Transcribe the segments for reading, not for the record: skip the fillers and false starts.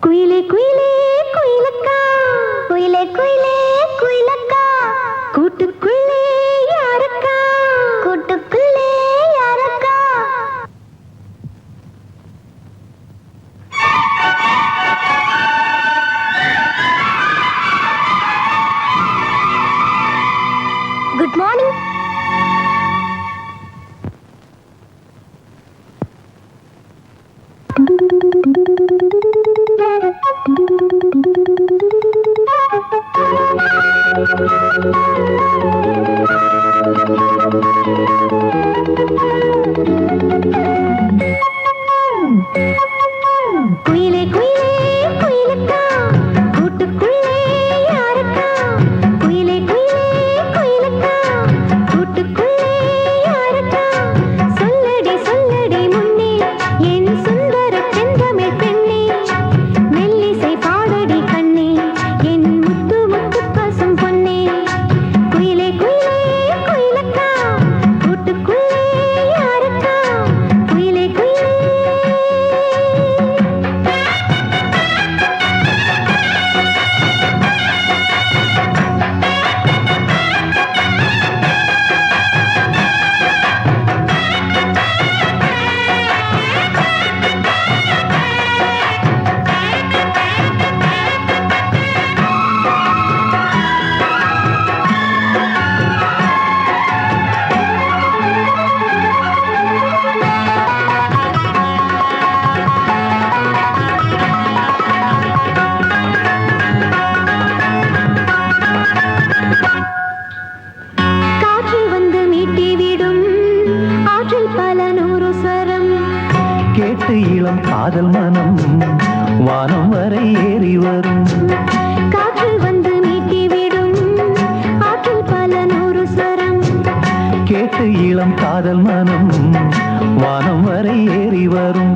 குயிலே குயிலே குயிலக்கா, குயிலே குயிலே குயிலக்கா, கூட்டுக்குள்ளே யாரக்கா, கூட்டுக்குள்ளே யாரக்கா. Good morning. குயிலே குயிலே குயிலக்கா, கூட்டுக்குள்ளே யாரக்கா, குயிலே குயிலே குயிலக்கா, கூட்டுக்குள்ளே யாரக்கா. சொல்லடி சொல்லடி முன்னே என் சுந்தர செந்தமிழ் பெண்ணே, மெல்லிசை பாடடி கண்ணே என் முத்து முத்து பசும் பொன்னே. குயிலே குயிலே குயிலக்கா, கூட்டுக்குள்ளே யாரக்கா, குயிலே குயிலே. காற்றில் வந்து மீட்டி விடும் ஆற்றில் பல நூறு சரம், கேட்டு இளம் காதல் மனம் வானம் வரை ஏறி வரும். காற்றில் வந்து மீட்டி விடும் ஆற்றில் பல நூறு சரம், கேட்டு இளம் காதல் மனம் வானம் வரை ஏறி வரும்.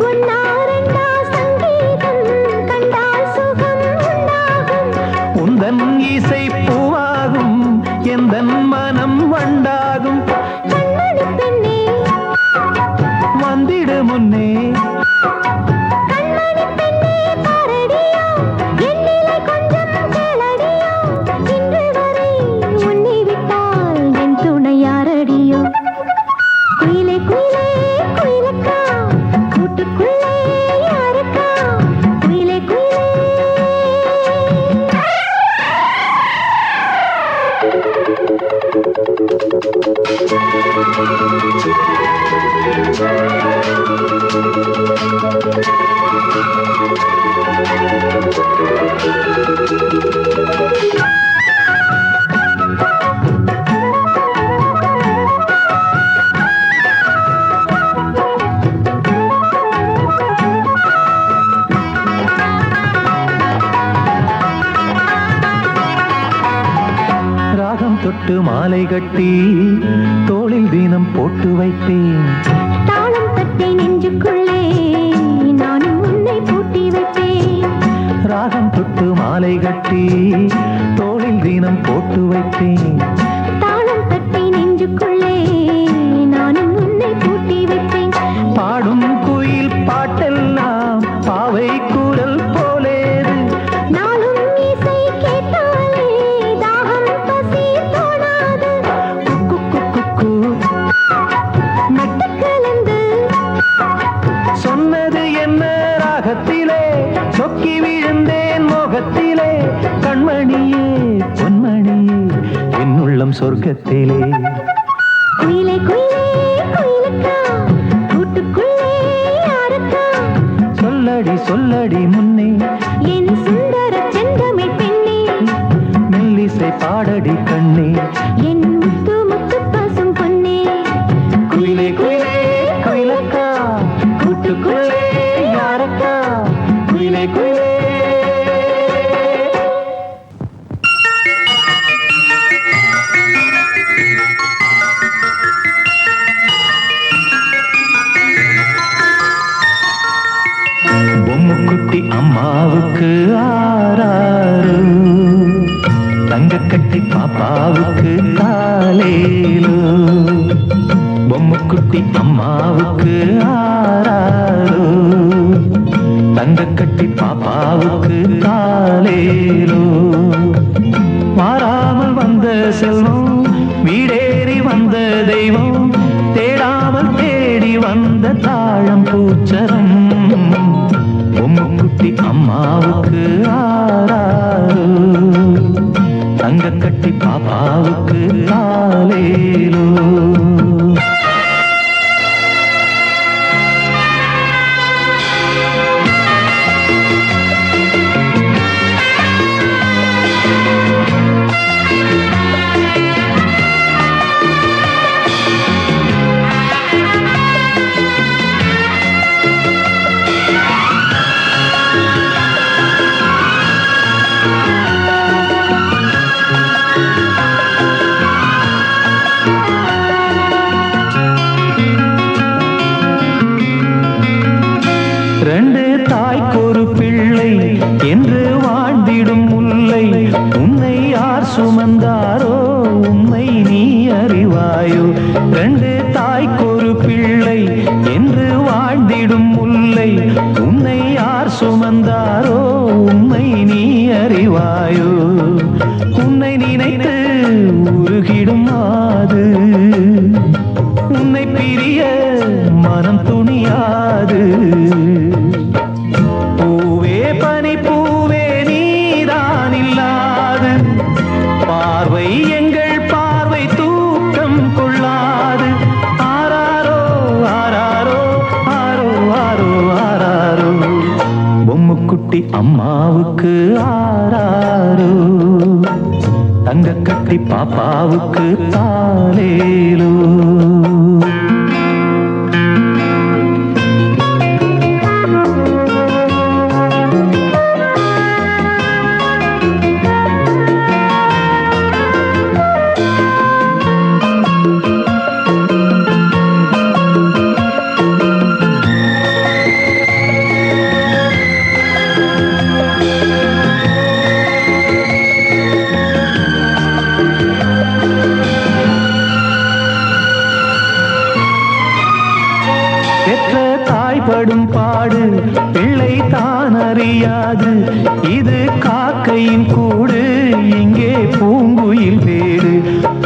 ஒன்னா ரெண்டா சங்கீதம் கண்டால் சுகம் உண்டாகும், உந்தன் இசை பூவாகும் எந்தன் மனம் வண்டாகும். கண்மணி பெண்ணே வந்திடு முன்னே கண்மணி பெண்ணே பாரடியோ, என் நிலை கொஞ்சம் கேளடியோ, இன்று வரை உன்னை விட்டால் என் துணை யாரடியோ. குயிலே குயிலே குயிலக்கா, கூட்டுக்குள்ளே யாரக்கா, குயிலே குயிலே. ராகம் தொட்டு மாலை கட்டி தோளில் தினம் போட்டு வைத்தேன். தாளம் தட்டி நெஞ்சுக்குள்ளே நானும் உன்னை பூட்டி வைப்பேன். ராகம் தொட்டு மாலை கட்டி தோளில் தினம் போட்டு வைத்தேன். தாளம் தட்டி நெஞ்சுக்குள்ளே நானும் உன்னை பூட்டி வைப்பேன். பாடும் குயில் பாட்டெல்லாம் பாவை குரல் போலேது. நாளும் இசை கேட்டாலே தாகம் பசி தோணாது. குக்கு குக்கு குக்கு நட்டு கலந்து சொன்னது என்ன ராகத்திலே, சொக்கி விழுந்தேன் மோகத்திலே. கண்மணியே பொன்மணியே என் உள்ளம் சொர்க்கத்திலே. குயிலே குயிலே குயிலக்கா, கூட்டுக்குள்ளே யாரக்கா, சொல்லடி சொல்லடி முன்னே என் சுந்தர செந்தமிழ் பெண்ணே, மெல்லிசை பாடடி கண்ணே. என் முத்து முத்து பசும் பொன்னே. குயிலே குயிலே குயிலக்கா, கூட்டுக்குள்ளே யாரக்கா, குயிலே குயிலே. பொம்முக்குட்டி அம்மாவுக்கு ஆராரு, தங்க கட்டி பாப்பாவுக்கு காலேலோ. பொம்முக்குட்டி அம்மாவுக்கு ஆராரோ, தங்க கட்டி பாப்பாவுக்கு தாலேலோ. மாறாமல் வந்த செல்வம் வீடேறி வந்த தெய்வம் தேடாமல் தேடி வந்த தாழம் பூச்சரம். பொம்முக்குட்டி அம்மாவுக்கு ஆராரோ, தங்க கட்டி பாப்பாவுக்கு தாலேலோ. ரெண்டு தாய்க்கொரு பிள்ளை என்று வாழ்ந்திடும் முல்லை, உன்னை யார் சுமந்தாரோ உண்மை நீ அறிவாயோ. ரெண்டு தாய்க்கொரு பிள்ளை என்று வாழ்ந்திடும் முல்லை, உன்னை யார் சுமந்தாரோ உண்மை நீ அறிவாயோ. உன்னை நினைத்து உருகிடும் மாது, உன்னை பிரிய மனம் துணியாது. பூவே பனி பூவே நீதான் இல்லாது, பார்வை எங்கள் பார்வை தூக்கம் கொள்ளாது. ஆராரோ ஆராரோ ஆரோ ஆரோ ஆராரோ, பொம்முக்குட்டி அம்மாவுக்கு ஆராரோ, தங்க கட்டி பாப்பாவுக்கு தாலேலோ. பெற்ற தாய்படும் பாடு பிள்ளை தான் அறியாது, இது காக்கையின் கூடு இங்கே பூங்குயில் வேடு.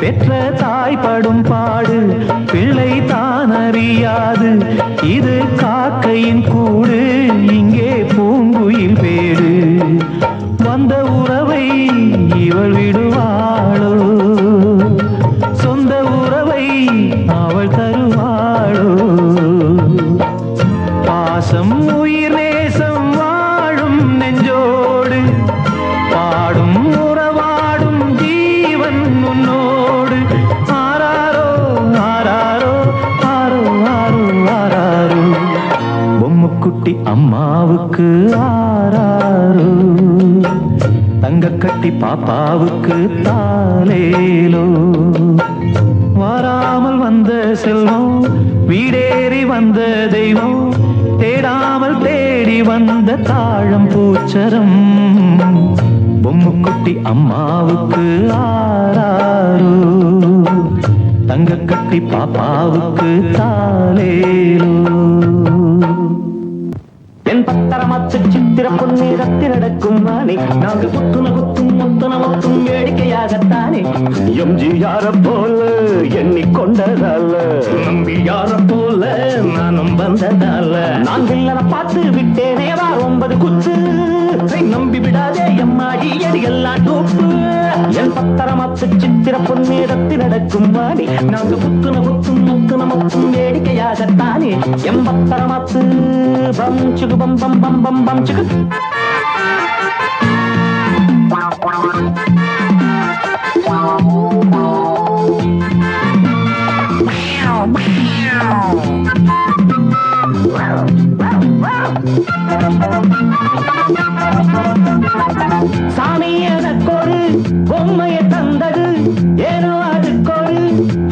பெற்ற தாய்படும் பாடு பிள்ளை தான் அறியாது, இது காக்கையின் கூடு இங்கே பூங்குயில் வேடு. வந்த உறவை இவள் விடுவாளோ, சொந்த உறவை அவள் தருவாளோ. பாசம் உயிர் நேசம் வாழும் நெஞ்சோடு, பாடும் உறவாடும் ஜீவன் உன்னோடு. ஆராரோ ஆராரோ ஆரோ ஆரோ ஆராரோ, பொம்முக்குட்டி அம்மாவுக்கு ஆராரோ, தங்க கட்டி பாப்பாவுக்கு தாலேலோ. வாராமல் வந்த செல்வம் வீடேறி வந்த தெய்வம் தேடாமல் தேடி வந்த தாழம் பூச்சரம். பொம்முக்குட்டி அம்மாவுக்கு ஆராரோ, தங்க கட்டி பாப்பாவுக்கு தாலேலோ. என் பத்தரமாத்து சித்திர பொன்னே ரத்தி நடக்கும் வானே, நாங்கள் குத்துன குத்தும் முத்தன முத்தும் வேடிக்கையாகத்தானே. எம்ஜியார போல எண்ணிக்கொண்டதால, நம்பியார போல நானும் வந்ததால, நான் வில்லன பார்த்து விட்டேனே வா 9 குத்து. நம்பி விடாதே எம்மாடி எடியெல்லாம் தூப்பு. என் பத்தரமாத்து சித்திர பொன்னே ரத்தி நடக்கும் வானே, நாங்கள் குத்துன குத்தும் முத்துன முத்தும் வேடிக்கையாகத்தானே. என் பத்தரமாத்து பம் Sukhu bum bum bum bum bum chicken. சாமி எனக்கொரு பொம்மையை தந்தது, ஏனோ அதுக்கொரு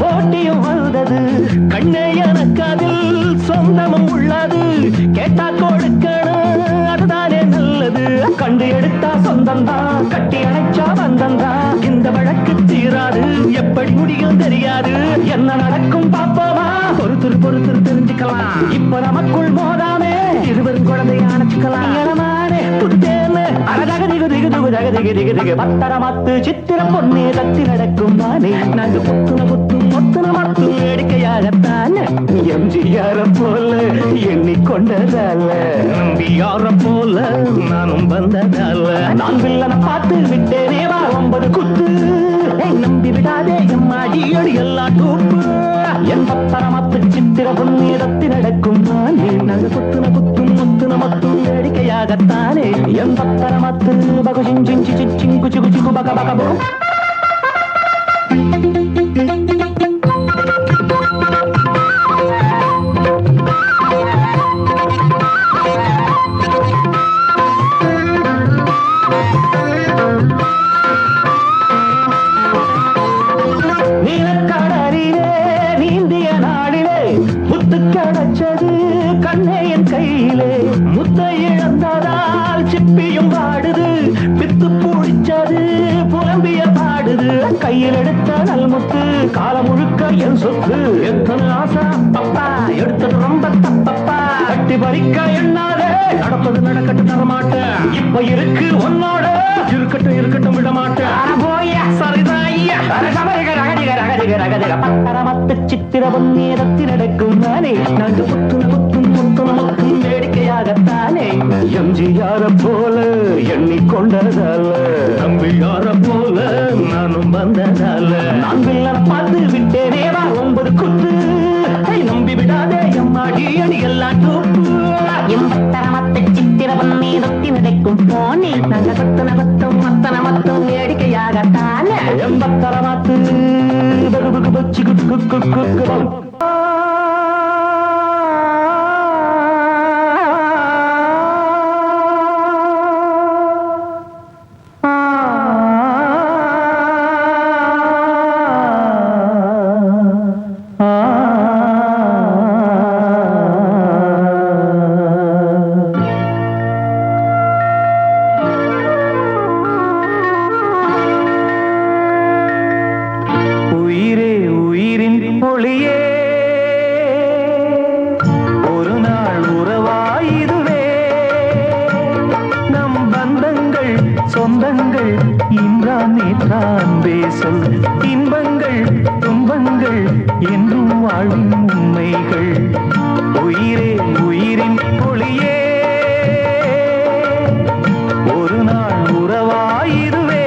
போட்டியும் வந்தது. கண்ணே எனக்கு அதில் சொந்தமும் உள்ளது, கேட்டா கொடுக்கணும் அதுதானே நல்லது. கண்டு எடுத்தா சொந்தந்தா, கட்டி அணைச்சா வந்தந்தா, இந்த வழக்கு தீராது எப்படி முடியும் தெரியாது. என்ன நடக்கும் பாப்போமா, பொறுத்து தெரிஞ்சுக்கலாம். இப்ப நமக்குள் மோதாமே இருவரும் குழந்தைய அணைச்சுக்கலாம் இளமானே புத்தேன்னு அழகாக திகு திகு திகு தக திகு திகு திகு பத்தரமாத்து சித்திர பொண்ணே தத்தி நடக்கும் மானே நாங்க புத்துன புத்தும் மொத்துன மத்தும் வேடிக்கையாகத்தான் எம்ஜிஆர போல எண்ணிக்கொண்டதால நம்பியார போல நானும் வந்ததால நான் வில்லனை பார்த்து விட்டேனே வா 9 குத்து நம்பி விடாதே எம்மாடி அடி எல்லாம் தூப்பு என் பத்தரமாத்து சித்திர பொன்னிடத்தி நடக்கும் நானே நாங்க குத்துன குத்தும் முத்துன மத்தும் வேடிக்கையாகத்தானே என் பத்தரமாத்து பகு சிஞ்சின் சிச்சிங் குச்சி குச்சி குபக பகபோ கண்ணே என் கையிலே முத்தை இழந்ததால் சிப்பியும் பாடுது வித்து பூழிச்சது புலம்பிய பாடுது கையில் எடுத்த நல்முத்து காலம் முழுக்க என் சொத்து எத்தனை ஆசை அப்பா எடுத்தது ரொம்ப தப்பப்பா கட்டி பறிக்க எண்ணாதே நடப்பது நடக்கட்டு தரமாட்டேன் இப்ப இருக்கு உன்னோட இருக்கட்டும் இருக்கட்டும் விட மாட்டேன் போய சரிதான் பத்தரமத்து சித்திர பொன்னேரத்தி நடக்கும் நானே நாங்க புத்துன புத்தும் முத்துன முத்தும் வேடிக்கையாகத்தானே எம்ஜிஆர போல எண்ணிக்கொண்டதால நம்பியார போல நானும் வந்ததால நான் வில்லனை பார்த்து விட்டேனே வா 9 குத்து நம்பி விடாதே எம்மாடி அடி எல்லாம் தூப்பு எம்பத்தரமத்து சித்திர பொன்னேரத்தி நடக்கும் போனே நாங்க குத்துன குத்தும் மத்தன மத்தும் வேடிக்கையாகத்தானே எம்பத்தரமத்து பகு பச்சி குக்கு குக்கு குக்கு ஒரு நாள் உறவாயுதுவே நம் பந்தங்கள் சொந்தங்கள் இன்றான் நேற்றான் பேசல் இன்பங்கள் துன்பங்கள் என்றும் வாழும் உண்மைகள் உயிரே உயிரின் ஒளியே ஒரு நாள் உறவாயுதுவே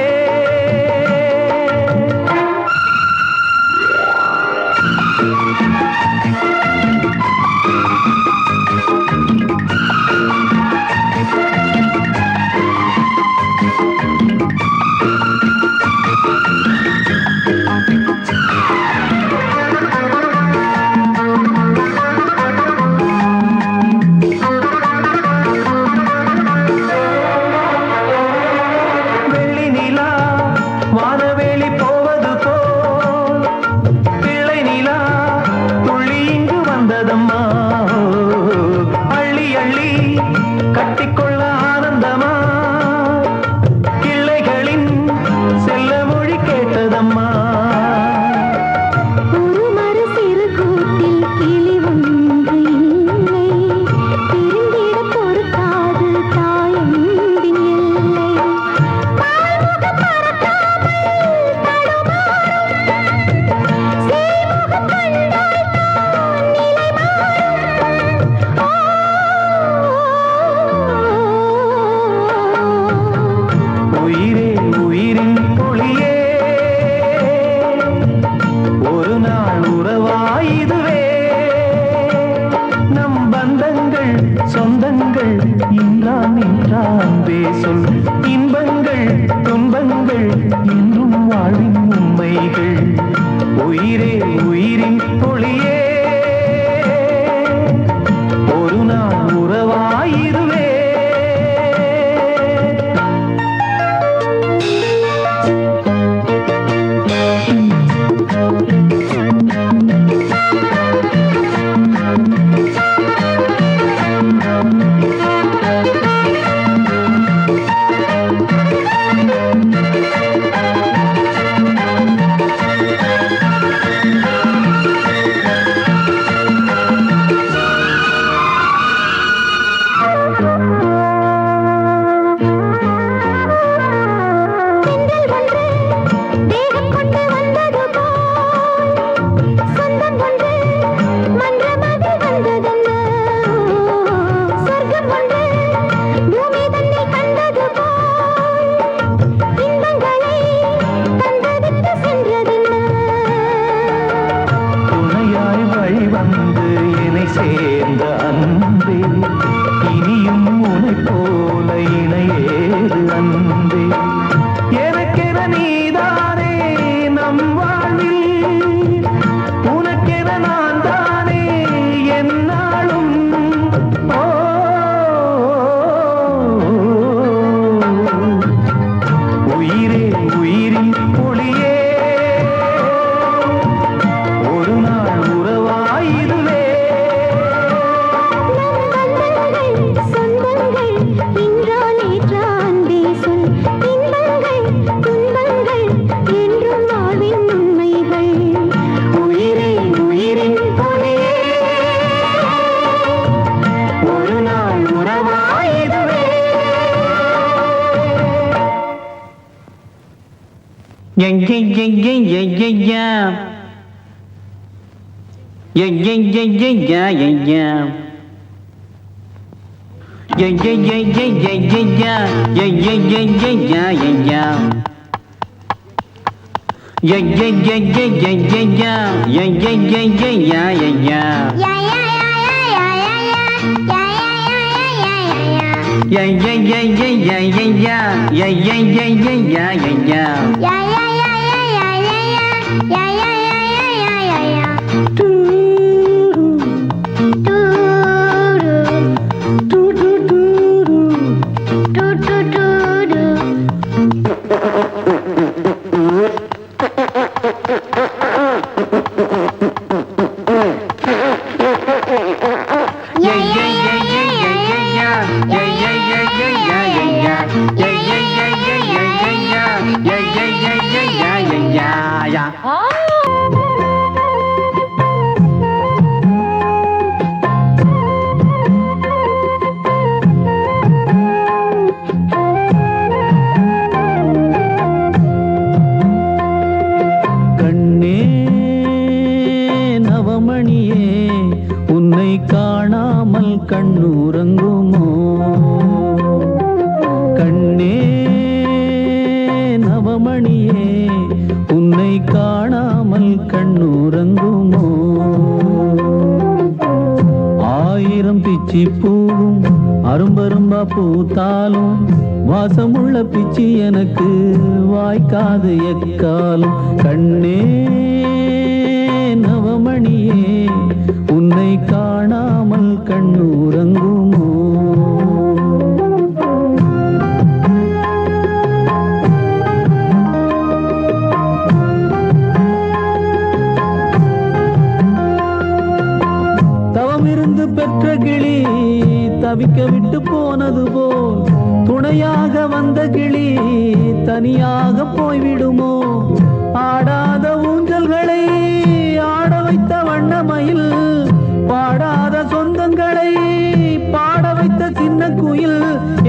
கட்டிக்கொள்ள ஆனந்தமா கிள்ளைகளின் செல்ல மொழி கேட்டதம்மா ஒரு மறு சிறு கூட்டில் கிளி ஒன்று இல்லை திருந்திட பொறுக்காது தாயம்பின் எல்லை பால்முக பறக்காமல் தடுமாறும் சேமுக கண்டால் தான் நிலை மாறும் உயிரே உயிரின் ஒளியே ஒரு நாள் உறவாயுதுவே நம் பந்தங்கள் சொந்தங்கள் இன்றான் நின்றான் பேசல் இன்பங்கள் துன்பங்கள் என்றும் வாழும் உண்மைகள் உயிரே உயிரின் ஒளியே ஒரு நாள் உறவாயுதுவே கண்ணே நவமணியே உன்னை காணாமல் கண்ணுறங்குமோ கண்ணே நவமணியே உன்னை காணாமல் கண்ணுறங்குமோ ஆயிரம் பிச்சி பூவும் அரும்பரும்பா பூத்தாலும் வாசமுள்ள பிச்சி எனக்கு வாய்க்காது எக்காலும் கண்ணே நவமணியே உன்னை காணாமல் கண்ணுறங்குமோ தவமிருந்து பெற்ற கிளி தவிக்க விட்டு போனது போல் துணையாக வந்த கிளி தனியாக போய்விடுமோ ஆடாத ஊஞ்சல்களை ஆட வைத்த வண்ணமயில் பாடாத சொந்தங்களை பாட வைத்த சின்ன குயில்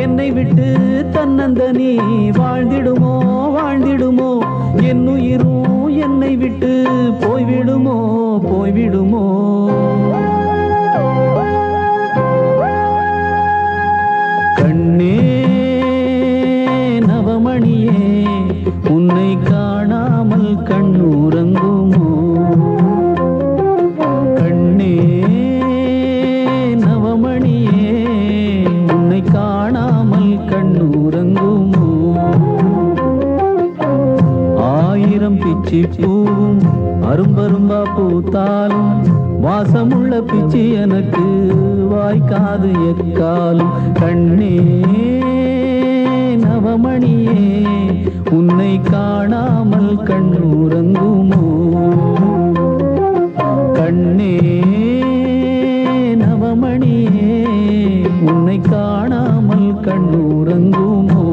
என்னை விட்டு தன்னந்தனி வாழ்ந்திடுமோ வாழ்ந்திடுமோ என்னுயிரும் என்னை விட்டு போய்விடுமோ போய்விடுமோ கண்ணே நவமணியே உன்னை காணாமல் கண்ணுறங்குமோ கண்ணே நவமணியே உன்னை காணாமல் கண்ணுறங்குமோ ஆயிரம் பிச்சி பூவும் அரும்பரும்பா பூத்தாலும் வாசமுள்ள பிச்சி எனக்கு வாய்க்காது எக்காலும் கண்ணே நவமணியே உன்னை காணாமல் கண்ணுறங்குமோ கண்ணே நவமணியே உன்னை காணாமல் கண்ணுறங்குமோ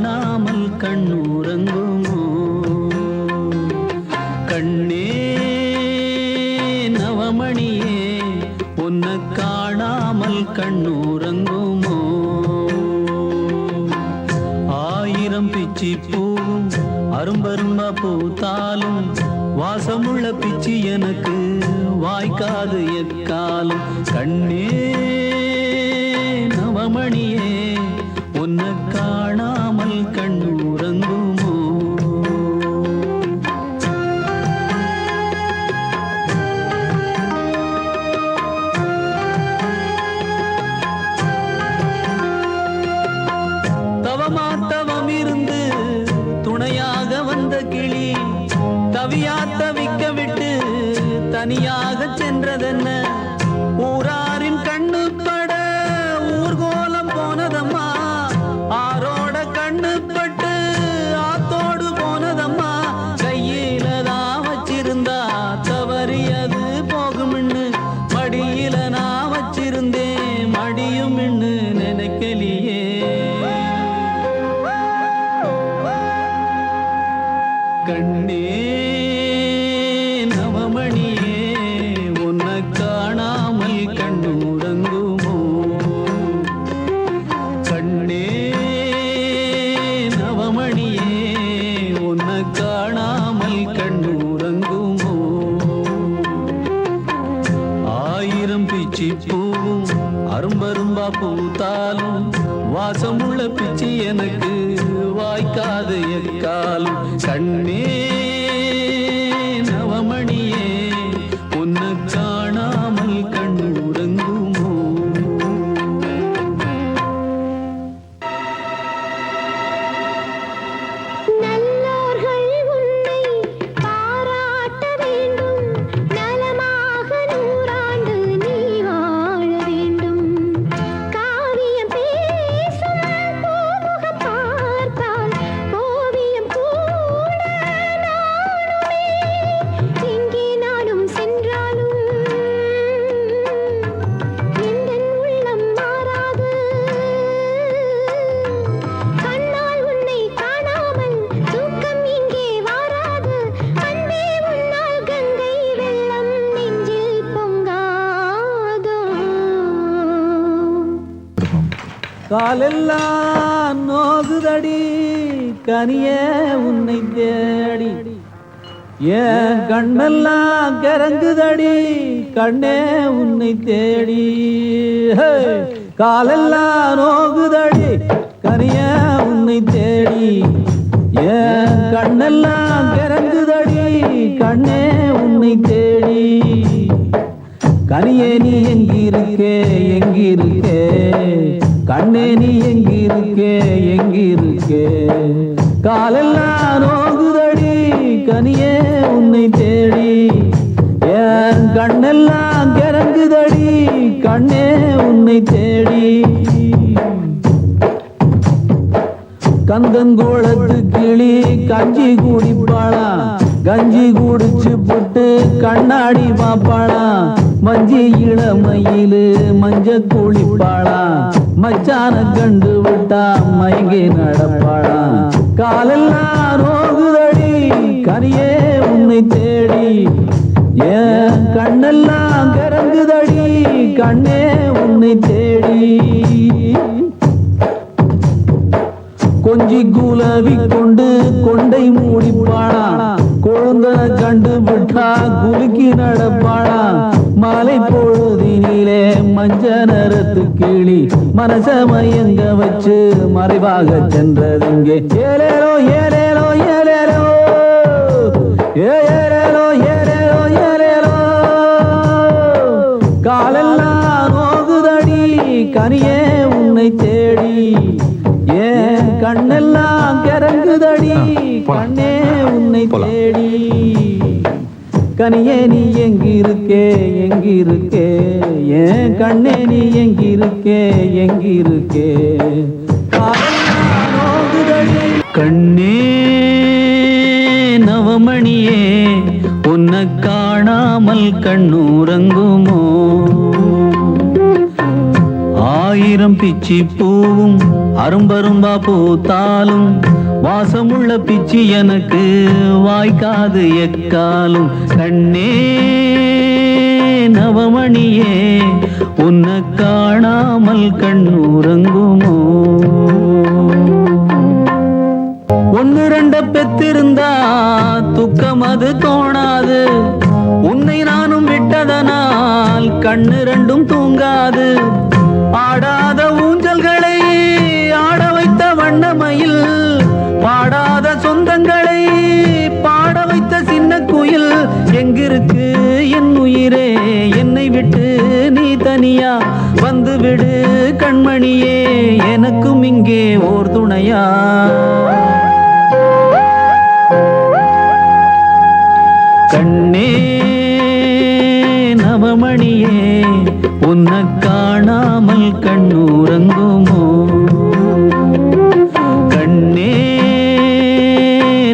காணாமல் கண்ணுறங்குமோ கண்ணே நவமணியே உன்னை காணாமல் கண்ணுறங்குமோ ஆயிரம் பிச்சி பூவும் அரும்பரும்பா பூத்தாலும் வாசமுள்ள பிச்சி எனக்கு வாய்க்காது எக்காலும் கண்ணே நவமணியே உன்னை காணாமல் கண்ணுறங்குமோ தவமாத்தவம் இருந்து துணையாக வந்த கிளி தவியா தவிக்க விட்டு தனியாக சென்றதென்ன ஊராரின் கண்ணு பட ஊர்கோலம் போனதம்மா ஆரோட கண்ணு பட்டு ஆத்தோடு போனதம்மா கையில தான் வச்சிருந்தா தவறியது போகும்னு மடியில நான் வச்சிருந்தேன் மடியும் நினைக்கலியே கண்ணே நவமணியே உன்னை காணாமல் கண்ணுறங்குமோ கண்ணே நவமணியே உன்னை காணாமல் கண்ணுறங்குமோ ஆயிரம் பிச்சி பூவும் அரும்பரும்பா பூத்தாலும் வாசமுள்ள பிச்சி எனக்கு வாய்க்காது எக்காலும் கண்ணே நவமணியே உன்னை காணாமல் கண்ணுறங்குமோ நல்லோர்கள் உன்னை பாராட்ட வேண்டும் நலமாக நூறாண்டு நீ வாழ வேண்டும் காவியம் பேசும் பூமுகம் பார்த்தால் ஓவியம் கூட நானுமே எங்கே நானும் சென்றாலும் எந்தன் உள்ளம் மாறாது கண்ணால் உன்னை காணாமல் தூக்கம் இங்கே வாராது அன்பே உன்னால் கங்கை வெள்ளம் நெஞ்சில் பொங்காதோ காலெல்லாம் நோகுதடி கனியே உன்னை தேடி ஏன் கண்ணெல்லாம் கரங்குதடி கண்ணே உன்னை தேடி ஹே! காலெல்லாம் நோகுதடி கனியே உன்னை தேடி ஏன் கண்ணெல்லாம் கரங்குதடி கண்ணே உன்னை தேடி கனியே நீ எங்கிருக்கே எங்கிருக்கே கண்ணே நீ எங்கிருக்கே எங்கிருக்கே காலெல்லாம் நோகுதடி கனியே உன்னை தேடி ஏன் கண்ணெல்லாம் கிறங்குதடி கண்ணே உன்னை தேடி கந்தங்கோளத்து கிளி கஞ்சி குடிப்பாளா கஞ்சி குடிச்சு போட்டு கண்ணாடி பாப்பாளா மஞ்சி இளமயிலு மஞ்ச குளிப்பாளா மச்சான கண்டு விட்டா மயங்கி நடப்பாளா காலெல்லாம் நோகுதடி கனியே உன்னை தேடி ஏன் கண்ணெல்லாம் கிறங்குதடி கண்ணே உன்னை தேடி கொஞ்சி குலவி கொண்டு கொண்டை மூடிப்பாளா கொழுந்தன கண்டு விட்டா குலுக்கி நடப்பாளா மாலை பொழுதினிலே மஞ்ச நிறத்து கிளி மனச மயங்க வச்சு மறைவாக சென்றதுங்கே ஏலேலோ ஏலேலோ ஏலேலோ ஏலேலோ ஏலேலோ ஏலேலோ காலெல்லாம் நோகுதடி கனியே உன்னை தேடி ஏன் கண்ணெல்லாம் கிறங்குதடி கண்ணே உன்னை தேடி கனியே நீ எங்கிருக்கே எங்கிருக்கே ஏன் கண்ணே நீ எங்கிருக்கே எங்கிருக்கே காலெல்லாம் நோகுதடி கண்ணே நவமணியே உன்னை காணாமல் கண்ணுறங்குமோ ஆயிரம் பிச்சி பூவும் அரும்பரும்பா பூத்தாலும் வாசமுள்ள பிச்சி எனக்கு வாய்க்காது எக்காலும். கண்ணே நவமணியே உன்னை காணாமல் கண்ணுறங்குமோ? ஒன்னு ரெண்ட பெத்திருந்தா துக்கம் அது தோணாது. உன்னை நானும் விட்டதனால் கண்ணு ரெண்டும் தூங்காது. ஆடாத ஊஞ்சல்களை ஆட வைத்த வண்ணமயில், பாடாத சொந்தங்களை பாட வைத்த சின்ன குயில். எங்கிருக்கு என் உயிரே என்னை விட்டு நீ தனியா? வந்து விடு கண்மணியே எனக்கும் இங்கே ஓர் துணையா? கண்ணே நவமணியே உன்னை காணாமல் கண்ணுறங்குமோ? கண்ணே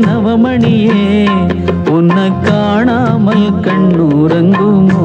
நவமணியே உன்னை காணாமல் கண்ணுறங்குமோ?